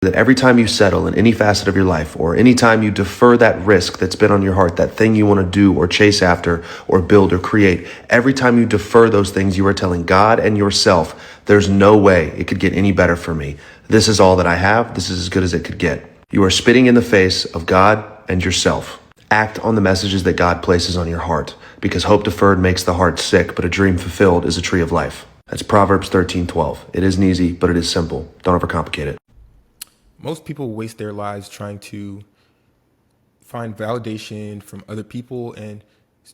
That every time you settle in any facet of your life, or any time you defer that risk that's been on your heart, that thing you want to do or chase after or build or create, every time you defer those things, you are telling God and yourself, there's no way it could get any better for me. This is all that I have. This is as good as it could get. You are spitting in the face of God and yourself. Act on the messages that God places on your heart, because hope deferred makes the heart sick, but a dream fulfilled is a tree of life. That's Proverbs 13:12. It isn't easy, but it is simple. Don't overcomplicate it. Most people waste their lives trying to find validation from other people and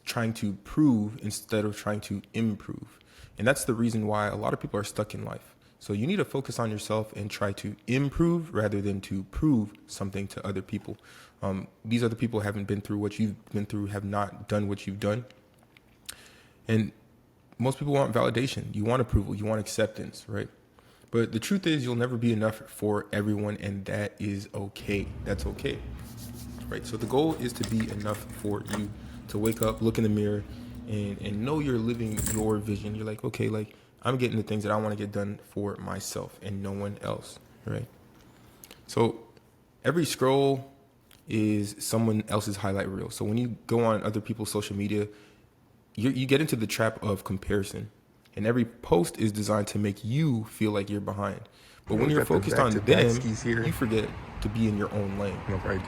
trying to prove instead of trying to improve. And that's the reason why a lot of people are stuck in life. So you need to focus on yourself and try to improve rather than to prove something to other people. These other people haven't been through what you've been through, have not done what you've done. And most people want validation. You want approval. You want acceptance, right? But the truth is you'll never be enough for everyone, and that is okay. That's okay, right? So the goal is to be enough for you, to wake up, look in the mirror, and know you're living your vision. You're like, okay, like I'm getting the things that I want to get done for myself and no one else, right? So every scroll is someone else's highlight reel. So when you go on other people's social media, you get into the trap of comparison. And every post is designed to make you feel like you're behind. But when you're focused on them, you forget to be in your own lane.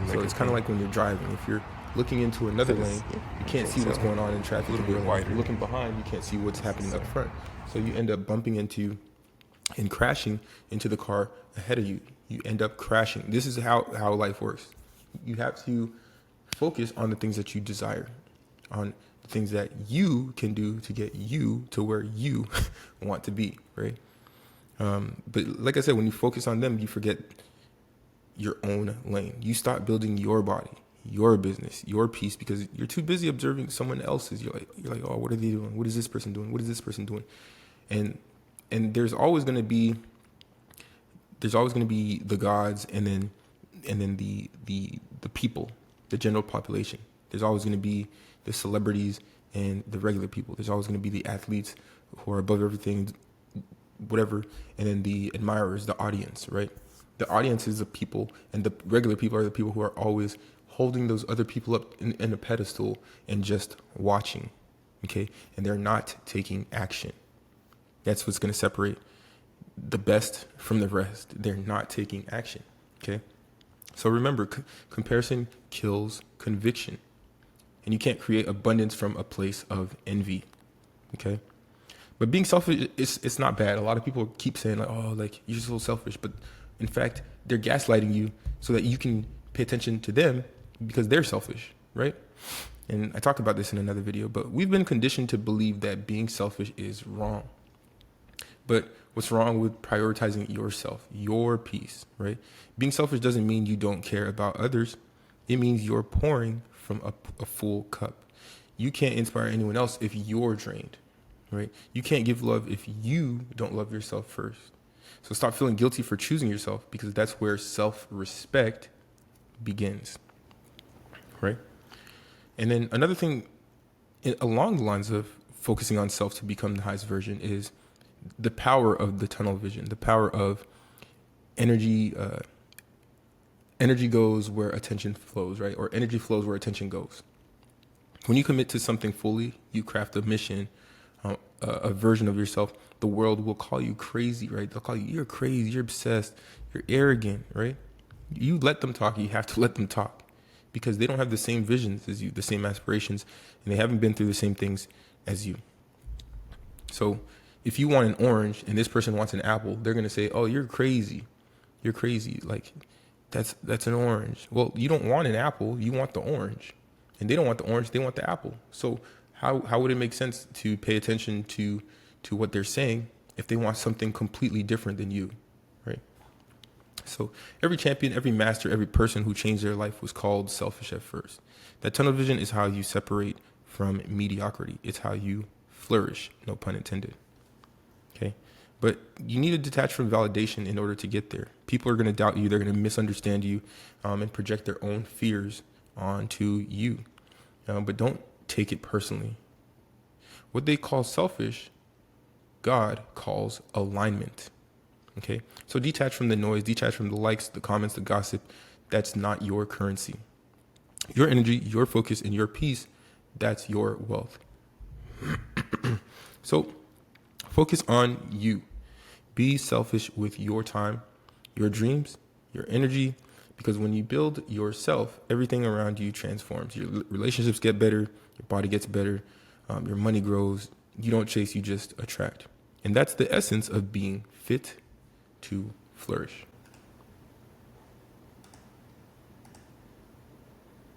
So it's kind of like when you're driving. If you're looking into another lane, you can't see what's going on in traffic. If you're looking behind, you can't see what's happening up front. So you end up bumping into and crashing into the car ahead of you. You end up crashing. This is how life works. You have to focus on the things that you desire, on the things that you can do to get you to where you want to be, right? But like I said, when you focus on them, you forget your own lane. You stop building your body, your business, your peace, because you're too busy observing someone else's. You're like, oh, what are they doing? What is this person doing? What is this person doing? And there's always going to be the gods, and then the people, the general population. There's always going to be the celebrities and the regular people. There's always going to be the athletes who are above everything, whatever, and then the admirers, the audience, right? The audience is the people, and the regular people are the people who are always holding those other people up in a pedestal and just watching, okay? And they're not taking action. That's what's going to separate the best from the rest. They're not taking action, okay? So remember, comparison kills conviction. And you can't create abundance from a place of envy, okay? But being selfish, it's not bad. A lot of people keep saying, like, oh, like, you're so selfish. But in fact, they're gaslighting you so that you can pay attention to them because they're selfish, right? And I talked about this in another video, but we've been conditioned to believe that being selfish is wrong. But what's wrong with prioritizing yourself, your peace, right? Being selfish doesn't mean you don't care about others. It means you're pouring from a full cup. You can't inspire anyone else if you're drained, right? You can't give love if you don't love yourself first. So stop feeling guilty for choosing yourself, because that's where self-respect begins, right? And then another thing along the lines of focusing on self to become the highest version is the power of the tunnel vision, the power of energy. Energy goes where attention flows, right? Or energy flows where attention goes. When you commit to something fully, you craft a mission, a version of yourself. The world will call you crazy, right? They'll call you, you're crazy, you're obsessed, you're arrogant, right? You let them talk. You have to let them talk, because they don't have the same visions as you, the same aspirations, and they haven't been through the same things as you. So if you want an orange and this person wants an apple, they're going to say, oh, you're crazy. You're crazy. Like, that's an orange. Well, you don't want an apple. You want the orange. And they don't want the orange. They want the apple. So how would it make sense to pay attention to what they're saying if they want something completely different than you, right? So every champion, every master, every person who changed their life was called selfish at first. That tunnel vision is how you separate from mediocrity. It's how you flourish, no pun intended. Okay. But you need to detach from validation in order to get there. People are going to doubt you. They're going to misunderstand you, and project their own fears onto you. But don't take it personally. What they call selfish, God calls alignment. Okay. So detach from the noise, detach from the likes, the comments, the gossip. That's not your currency. Your energy, your focus, and your peace, that's your wealth. So focus on you. Be selfish with your time, your dreams, your energy, because when you build yourself, everything around you transforms. Your relationships get better, your body gets better, your money grows. You don't chase, you just attract. And that's the essence of being fit to flourish.